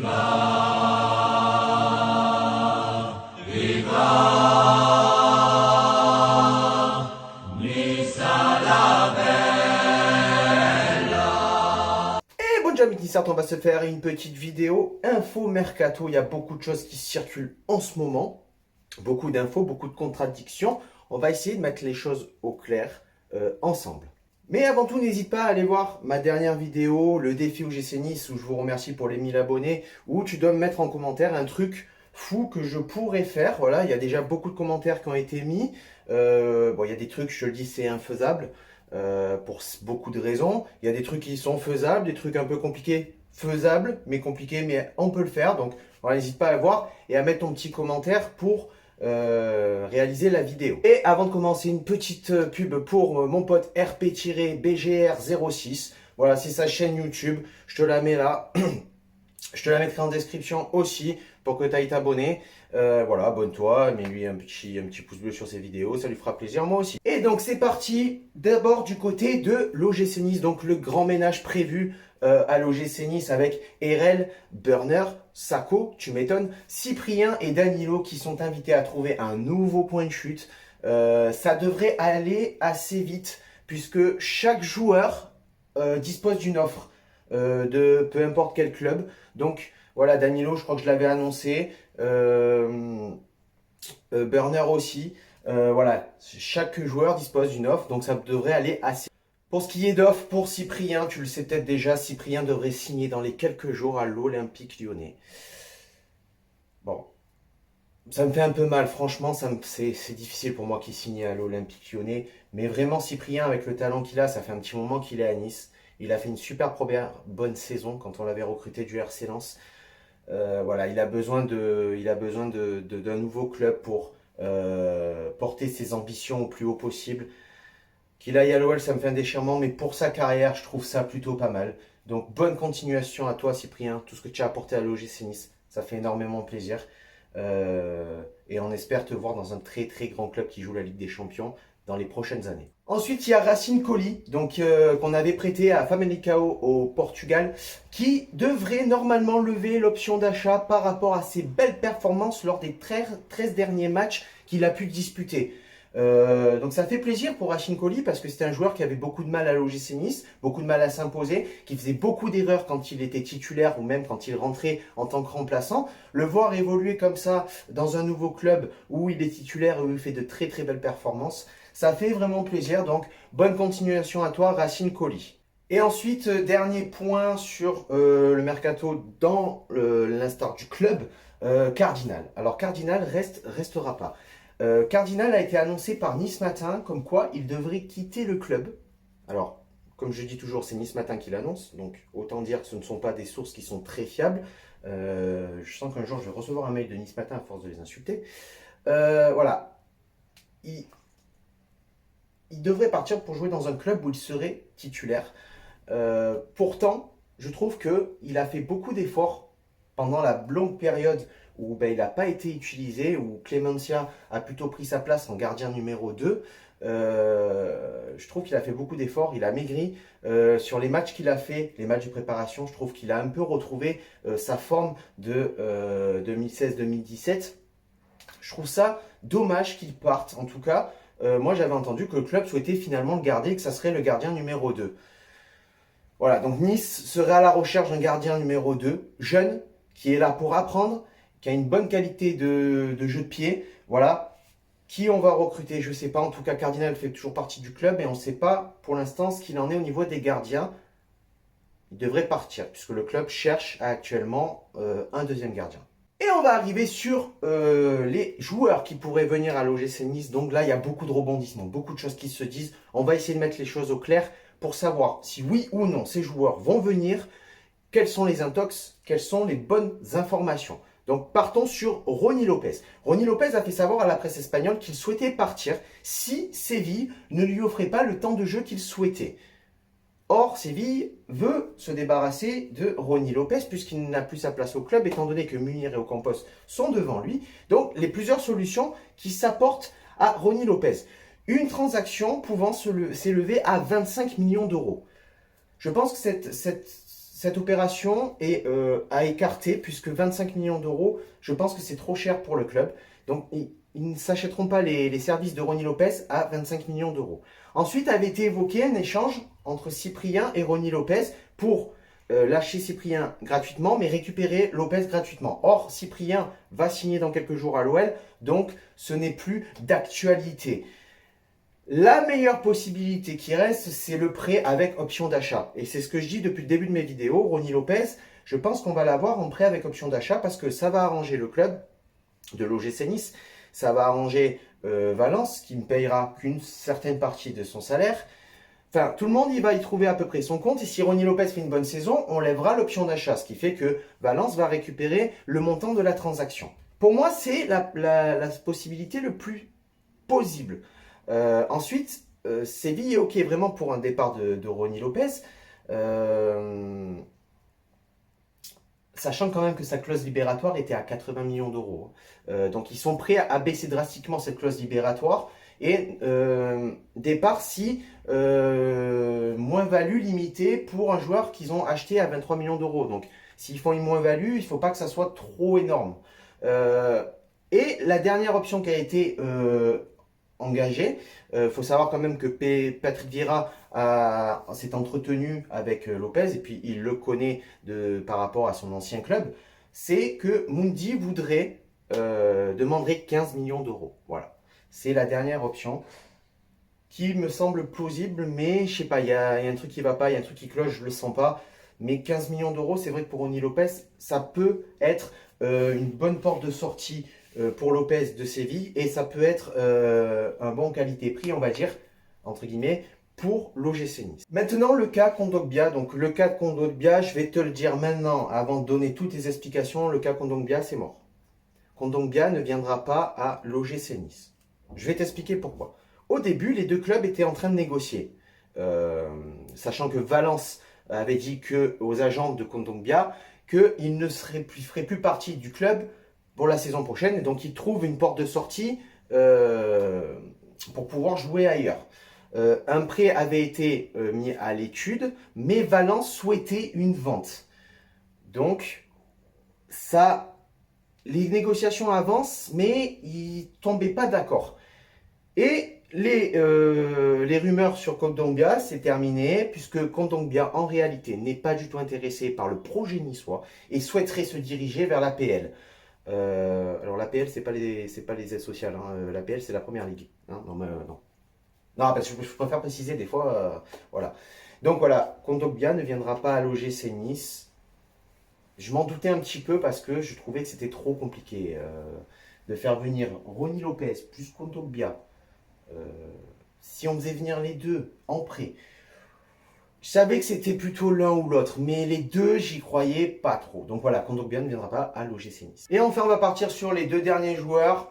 Bonjour amis, certes, on va se faire une petite vidéo info mercato. Il y a beaucoup de choses qui circulent en ce moment, beaucoup d'infos, beaucoup de contradictions. On va essayer de mettre les choses au clair ensemble. Mais avant tout, n'hésite pas à aller voir ma dernière vidéo, le défi OGC Nice, où je vous remercie pour les 1000 abonnés, où tu dois me mettre en commentaire un truc fou que je pourrais faire. Voilà, il y a déjà beaucoup de commentaires qui ont été mis. Bon, il y a des trucs, je te le dis, c'est infaisable. Pour beaucoup de raisons. Il y a des trucs qui sont faisables, des trucs un peu compliqués, faisables, mais compliqués, mais on peut le faire. Donc, voilà, n'hésite pas à voir et à mettre ton petit commentaire pour réaliser la vidéo. Et avant de commencer, une petite pub pour mon pote RP-BGR06. Voilà, c'est sa chaîne YouTube. Je te la mets là. Je te la mettrai en description aussi pour que tu ailles t'abonner. Voilà, abonne-toi, mets-lui un petit pouce bleu sur ses vidéos, ça lui fera plaisir, moi aussi. Et donc c'est parti, d'abord du côté de l'OGC Nice, donc le grand ménage prévu à l'OGC Nice avec Erel, Burner, Sako, tu m'étonnes, Cyprien et Danilo qui sont invités à trouver un nouveau point de chute. Ça devrait aller assez vite puisque chaque joueur dispose d'une offre de peu importe quel club. Donc voilà, Danilo, je crois que je l'avais annoncé. Burner aussi. Voilà, chaque joueur dispose d'une offre, donc ça devrait aller assez. Pour ce qui est d'offre pour Cyprien, tu le sais peut-être déjà, Cyprien devrait signer dans les quelques jours à l'Olympique Lyonnais. Bon, ça me fait un peu mal, franchement, c'est difficile pour moi qu'il signe à l'Olympique Lyonnais. Mais vraiment, Cyprien, avec le talent qu'il a, ça fait un petit moment qu'il est à Nice. Il a fait une super première bonne saison quand on l'avait recruté du RC Lens. Voilà, il a besoin d'un nouveau club pour porter ses ambitions au plus haut possible. Qu'il aille à l'OL, ça me fait un déchirement, mais pour sa carrière, je trouve ça plutôt pas mal. Donc, bonne continuation à toi, Cyprien. Tout ce que tu as apporté à l'OGC Nice, ça fait énormément plaisir. Et on espère te voir dans un très très grand club qui joue la Ligue des Champions dans les prochaines années. Ensuite, il y a Racine Colli, donc qu'on avait prêté à Famalicão au Portugal, qui devrait normalement lever l'option d'achat par rapport à ses belles performances lors des 13 derniers matchs qu'il a pu disputer. Donc ça fait plaisir pour Racine Colli parce que c'était un joueur qui avait beaucoup de mal à l'OGC Nice, beaucoup de mal à s'imposer, qui faisait beaucoup d'erreurs quand il était titulaire ou même quand il rentrait en tant que remplaçant. Le voir évoluer comme ça dans un nouveau club où il est titulaire et où il fait de très très belles performances, ça fait vraiment plaisir. Donc bonne continuation à toi, Racine Colli. Et ensuite, dernier point sur le mercato dans l'instar du club, Cardinal. Alors Cardinal restera pas. Cardinal a été annoncé par Nice Matin comme quoi il devrait quitter le club. Alors, comme je dis toujours, c'est Nice Matin qui l'annonce, donc autant dire que ce ne sont pas des sources qui sont très fiables. Je sens qu'un jour je vais recevoir un mail de Nice Matin à force de les insulter. Voilà. Il devrait partir pour jouer dans un club où il serait titulaire. Pourtant, je trouve qu'il a fait beaucoup d'efforts pendant la longue période où il n'a pas été utilisé, où Clemencia a plutôt pris sa place en gardien numéro 2. Je trouve qu'il a fait beaucoup d'efforts, il a maigri. Sur les matchs qu'il a fait, les matchs de préparation, je trouve qu'il a un peu retrouvé sa forme de 2016-2017. Je trouve ça dommage qu'il parte. En tout cas, moi j'avais entendu que le club souhaitait finalement le garder et que ça serait le gardien numéro 2. Voilà, donc Nice serait à la recherche d'un gardien numéro 2, jeune, qui est là pour apprendre, qui a une bonne qualité de jeu de pied. Voilà, qui on va recruter, je ne sais pas. En tout cas, Cardinal fait toujours partie du club et on ne sait pas pour l'instant ce qu'il en est au niveau des gardiens. Il devrait partir puisque le club cherche actuellement un deuxième gardien. Et on va arriver sur les joueurs qui pourraient venir à l'OGC Nice. Donc là, il y a beaucoup de rebondissements, beaucoup de choses qui se disent. On va essayer de mettre les choses au clair pour savoir si oui ou non ces joueurs vont venir, quels sont les intox, quelles sont les bonnes informations. Donc partons sur Rony Lopez. Rony Lopez a fait savoir à la presse espagnole qu'il souhaitait partir si Séville ne lui offrait pas le temps de jeu qu'il souhaitait. Or, Séville veut se débarrasser de Rony Lopez puisqu'il n'a plus sa place au club étant donné que Munir et Ocampos sont devant lui. Donc, les plusieurs solutions qui s'apportent à Rony Lopez. Une transaction pouvant s'élever à 25 millions d'euros. Je pense que cette opération est à écarter puisque 25 millions d'euros, je pense que c'est trop cher pour le club. Donc, ils ne s'achèteront pas les services de Ronnie Lopez à 25 millions d'euros. Ensuite, avait été évoqué un échange entre Cyprien et Ronnie Lopez pour lâcher Cyprien gratuitement, mais récupérer Lopez gratuitement. Or, Cyprien va signer dans quelques jours à l'OL, donc ce n'est plus d'actualité. La meilleure possibilité qui reste, c'est le prêt avec option d'achat. Et c'est ce que je dis depuis le début de mes vidéos. Ronnie Lopez, je pense qu'on va l'avoir en prêt avec option d'achat parce que ça va arranger le club de l'OGC Nice. Ça va arranger Valence qui ne payera qu'une certaine partie de son salaire. Enfin, tout le monde va y trouver à peu près son compte. Et si Ronnie Lopez fait une bonne saison, on lèvera l'option d'achat. Ce qui fait que Valence va récupérer le montant de la transaction. Pour moi, c'est la possibilité le plus possible. Ensuite, Séville est OK vraiment pour un départ de Ronnie Lopez. Sachant quand même que sa clause libératoire était à 80 millions d'euros. Donc ils sont prêts à baisser drastiquement cette clause libératoire. Et départ si moins-value limitée pour un joueur qu'ils ont acheté à 23 millions d'euros. Donc s'ils font une moins-value, il ne faut pas que ça soit trop énorme. Et la dernière option qui a été engagée, faut savoir quand même que Patrick Vieira s'est entretenu avec Lopez et puis il le connaît par rapport à son ancien club, c'est que Mundi demanderait 15 millions d'euros. Voilà. C'est la dernière option qui me semble plausible, mais je sais pas, il y a un truc qui va pas, il y a un truc qui cloche, je le sens pas. Mais 15 millions d'euros, c'est vrai que pour Ronnie Lopez, ça peut être une bonne porte de sortie pour Lopez de Séville et ça peut être un bon qualité-prix, on va dire, entre guillemets, pour l'OGC Nice. Maintenant, le cas Kondogbia. Donc, le cas Kondogbia, je vais te le dire maintenant, avant de donner toutes les explications, le cas Kondogbia, c'est mort. Kondogbia ne viendra pas à l'OGC Nice. Je vais t'expliquer pourquoi. Au début, les deux clubs étaient en train de négocier. Sachant que Valence avait dit aux agents de Kondogbia qu'il ne ferait plus partie du club pour la saison prochaine. Et donc, ils trouvent une porte de sortie pour pouvoir jouer ailleurs. Un prêt avait été mis à l'étude, mais Valence souhaitait une vente. Donc, les négociations avancent, mais ils ne tombaient pas d'accord. Et les rumeurs sur Kondogbia, c'est terminé, puisque Kondogbia, en réalité, n'est pas du tout intéressé par le projet niçois et souhaiterait se diriger vers l'APL. Alors l'APL, c'est pas les aides sociales, hein. L'APL, c'est la première ligue. Hein. Non, non. Non, parce que je préfère préciser des fois, voilà. Donc voilà, Kondogbia ne viendra pas à l'OGC Nice. Je m'en doutais un petit peu parce que je trouvais que c'était trop compliqué de faire venir Ronnie Lopez plus Kondogbia. Si on faisait venir les deux en prêt, je savais que c'était plutôt l'un ou l'autre, mais les deux, j'y croyais pas trop. Donc voilà, Kondogbia ne viendra pas à l'OGC Nice. Et enfin, on va partir sur les deux derniers joueurs.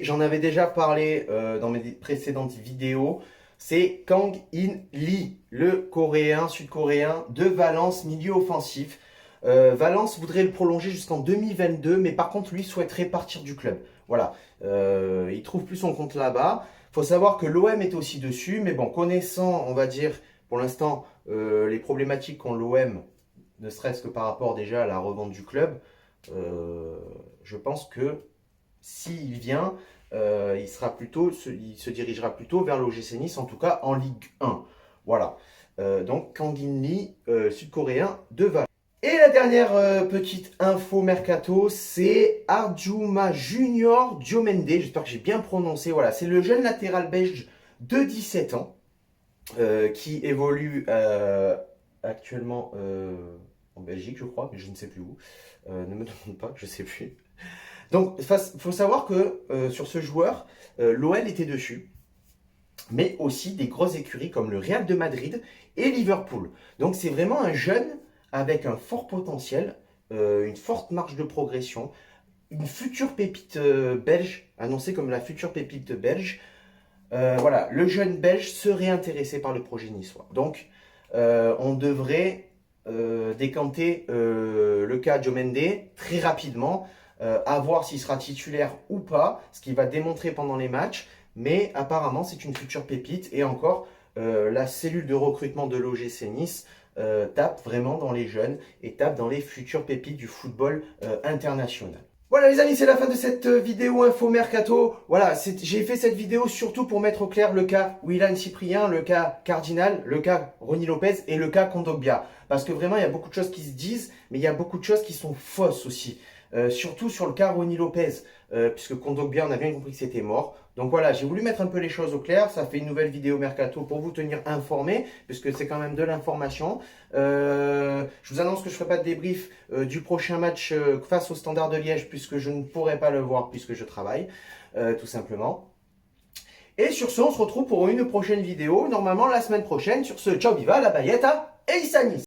J'en avais déjà parlé dans mes précédentes vidéos, c'est Kang In Lee, le coréen, sud-coréen de Valence, milieu offensif. Valence voudrait le prolonger jusqu'en 2022, mais par contre, lui souhaiterait partir du club. Voilà, il trouve plus son compte là-bas. Il faut savoir que l'OM est aussi dessus, mais bon, connaissant, on va dire, pour l'instant, les problématiques qu'ont l'OM, ne serait-ce que par rapport déjà à la revente du club, je pense que s'il vient, il se dirigera plutôt vers l'OGC Nice, en tout cas en Ligue 1. Voilà. Donc Kang In Lee, sud-coréen de Valence. Et la dernière petite info mercato, c'est Arjuma Junior Diomende. J'espère que j'ai bien prononcé. Voilà, c'est le jeune latéral belge de 17 ans qui évolue actuellement en Belgique, je crois, mais je ne sais plus où. Ne me demande pas, je ne sais plus. Donc, il faut savoir que sur ce joueur, l'OL était dessus, mais aussi des grosses écuries comme le Real de Madrid et Liverpool. Donc, c'est vraiment un jeune avec un fort potentiel, une forte marge de progression, une future pépite belge, annoncée comme la future pépite belge. Voilà, le jeune belge serait intéressé par le projet niçois. Donc, on devrait décanter le cas Diomende très rapidement. À voir s'il sera titulaire ou pas, ce qu'il va démontrer pendant les matchs, mais apparemment c'est une future pépite et encore la cellule de recrutement de l'OGC Nice tape vraiment dans les jeunes et tape dans les futures pépites du football international. Voilà les amis, c'est la fin de cette vidéo info mercato. Voilà, j'ai fait cette vidéo surtout pour mettre au clair le cas Willian Cyprien, le cas Cardinal, le cas Ronny Lopez et le cas Kondogbia. Parce que vraiment, il y a beaucoup de choses qui se disent, mais il y a beaucoup de choses qui sont fausses aussi. Surtout sur le cas Ronny Lopez, puisque Kondogbia, on a bien compris que c'était mort. Donc voilà, j'ai voulu mettre un peu les choses au clair. Ça fait une nouvelle vidéo mercato pour vous tenir informé, puisque c'est quand même de l'information. Je vous annonce que je ne ferai pas de débrief du prochain match face au Standard de Liège, puisque je ne pourrai pas le voir, puisque je travaille, tout simplement. Et sur ce, on se retrouve pour une prochaine vidéo, normalement la semaine prochaine. Sur ce, ciao, viva, la Bayeta et Issanis.